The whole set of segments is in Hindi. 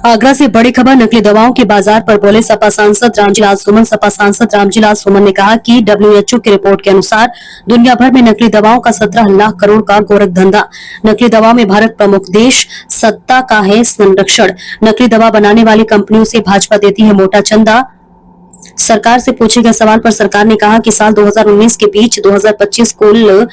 आगरा से बड़ी खबर। नकली दवाओं के बाजार पर बोले सपा सांसद रामजीलाल सुमन। सपा सांसद रामजीलाल सुमन ने कहा कि WHO की रिपोर्ट के अनुसार दुनिया भर में नकली दवाओं का 17 लाख करोड़ का गोरख धंधा। नकली दवा में भारत प्रमुख देश, सत्ता का है संरक्षण। नकली दवा बनाने वाली कंपनियों से भाजपा देती है मोटा चंदा। सरकार से पूछे गए सवाल पर सरकार ने कहा कि साल 2019 के बीच 2025 कुल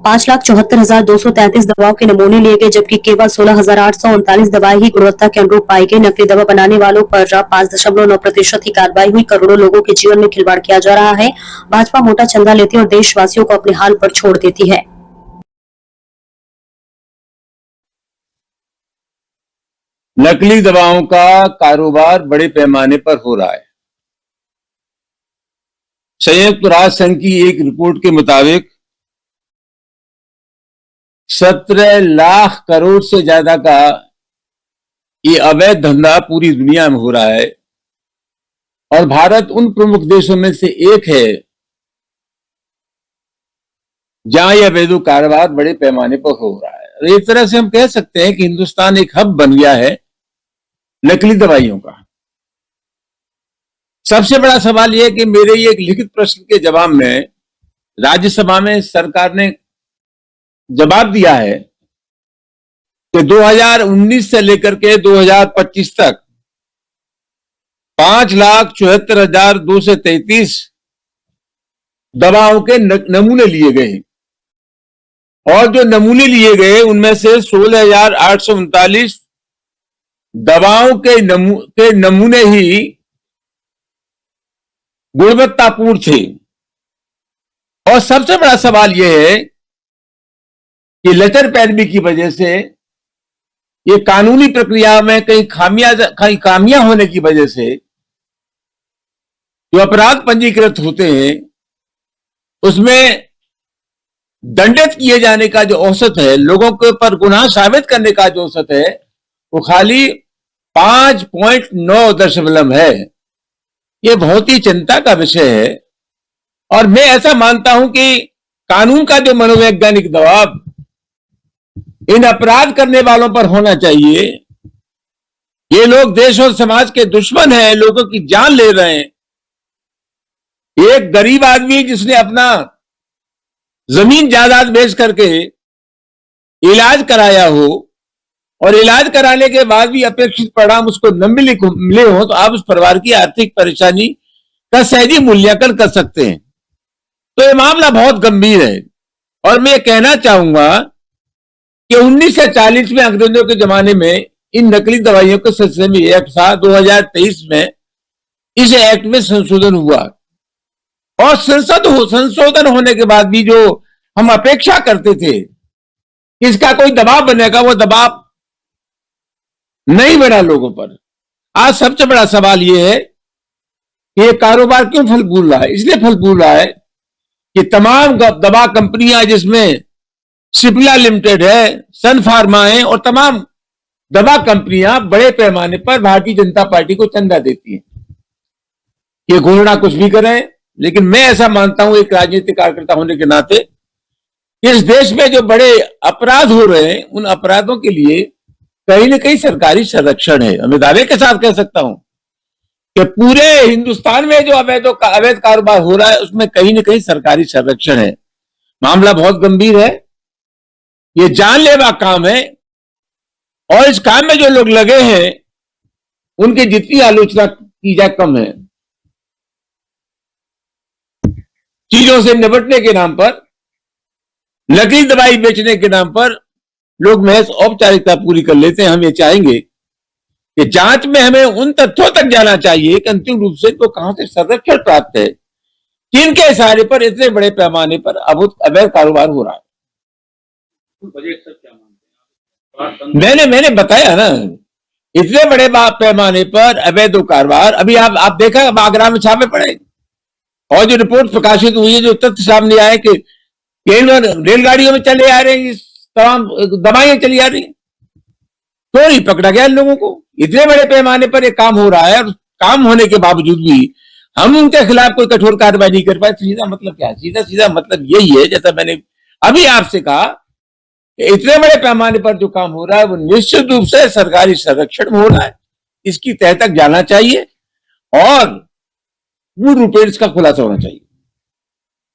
5,74,233 दवाओं के नमूने लिए गए, जबकि केवल 16,839 दवाएं ही गुणवत्ता के अनुरूप पाई गई। नकली दवा बनाने वालों पर 5.9% ही कार्रवाई हुई। करोड़ों लोगों के जीवन में खिलवाड़ किया जा रहा है। भाजपा मोटा चंदा लेती है और देशवासियों को अपने हाल पर छोड़ देती है। नकली दवाओं का कारोबार बड़े पैमाने पर हो रहा है। संयुक्त राष्ट्र संघ की एक रिपोर्ट के मुताबिक 17 लाख करोड़ से ज्यादा का ये अवैध धंधा पूरी दुनिया में हो रहा है और भारत उन प्रमुख देशों में से एक है जहां यह अवैध कारोबार बड़े पैमाने पर हो रहा है। एक तरह से हम कह सकते हैं कि हिंदुस्तान एक हब बन गया है नकली दवाइयों का। सबसे बड़ा सवाल यह है कि मेरे ये एक लिखित प्रश्न के जवाब में राज्यसभा में सरकार ने जवाब दिया है कि 2019 से लेकर के 2025 तक 5,74,233 दवाओं के नमूने लिए गए और जो नमूने लिए गए उनमें से 16,839 दवाओं के नमूने ही गुणवत्तापूर्ण थे। और सबसे बड़ा सवाल यह है कि लचर पैरवी की वजह से, ये कानूनी प्रक्रिया में कहीं खामियां होने की वजह से जो अपराध पंजीकृत होते हैं उसमें दंडित किए जाने का जो औसत है, लोगों के ऊपर गुनाह साबित करने का जो औसत है, वो खाली 5.9 है। ये बहुत ही चिंता का विषय है और मैं ऐसा मानता हूं कि कानून का जो मनोवैज्ञानिक दबाव इन अपराध करने वालों पर होना चाहिए। ये लोग देश और समाज के दुश्मन हैं, लोगों की जान ले रहे हैं। एक गरीब आदमी जिसने अपना जमीन जायदाद बेच करके इलाज कराया हो और इलाज कराने के बाद भी अपेक्षित परिणाम उसको न मिले हो, तो आप उस परिवार की आर्थिक परेशानी का सहजी मूल्यांकन कर सकते हैं। तो ये मामला बहुत गंभीर है और मैं कहना चाहूंगा कि 1940 में अंग्रेजों के जमाने में इन नकली दवाइयों के सिलसिले में एक्ट था। 2023 में इस एक्ट में संशोधन हुआ और संशोधन होने के बाद भी जो हम अपेक्षा करते थे इसका कोई दबाव बनेगा, वो दबाव नहीं बना लोगों पर। आज सबसे बड़ा सवाल यह है कि ये कारोबार क्यों फल फूल रहा है। इसलिए फल फूल रहा है कि तमाम दवा कंपनियां, जिसमें सिप्ला लिमिटेड है, सन फार्मा है और तमाम दवा कंपनियां बड़े पैमाने पर भारतीय जनता पार्टी को चंदा देती हैं। ये घोषणा कुछ भी करें, लेकिन मैं ऐसा मानता हूं एक राजनीतिक कार्यकर्ता होने के नाते, इस देश में जो बड़े अपराध हो रहे हैं उन अपराधों के लिए कहीं ना कहीं सरकारी संरक्षण है। मैं दावे के साथ कह सकता हूं कि पूरे हिंदुस्तान में जो अवैध कारोबार हो रहा है उसमें कहीं ना कहीं सरकारी संरक्षण है। मामला बहुत गंभीर है, ये जानलेवा काम है और इस काम में जो लोग लगे हैं उनकी जितनी आलोचना की जाए कम है। चीजों से निपटने के नाम पर, नकली दवाई बेचने के नाम पर लोग महज औपचारिकता पूरी कर लेते हैं। हम ये चाहेंगे कि जांच में हमें उन तथ्यों तक जाना चाहिए कि अंतिम रूप से तो कहां से संरक्षण प्राप्त है, किनके इशारे पर इतने बड़े पैमाने पर अवैध कारोबार हो रहा है। मैंने बताया ना, इतने बड़े पैमाने पर अवैध कारोबार। अभी आप देखा आगरा में छापे पड़े और जो रिपोर्ट प्रकाशित हुई है, जो तथ्य सामने आए कि रेलगाड़ियों में चले आ रहे हैं, तमाम दवाइयां चली आ रही, तो ही पकड़ा गया इन लोगों को। इतने बड़े पैमाने पर ये काम हो रहा है और काम होने के बावजूद भी हम उनके खिलाफ कोई कठोर कार्रवाई नहीं कर पाए। सीधा मतलब क्या है? सीधा मतलब यही है, जैसा मैंने अभी आपसे कहा इतने बड़े पैमाने पर जो काम हो रहा है वो निश्चित रूप से सरकारी संरक्षण में हो रहा है, इसकी तह तक जाना चाहिए और पूर्ण रूपेण इसका खुलासा होना चाहिए।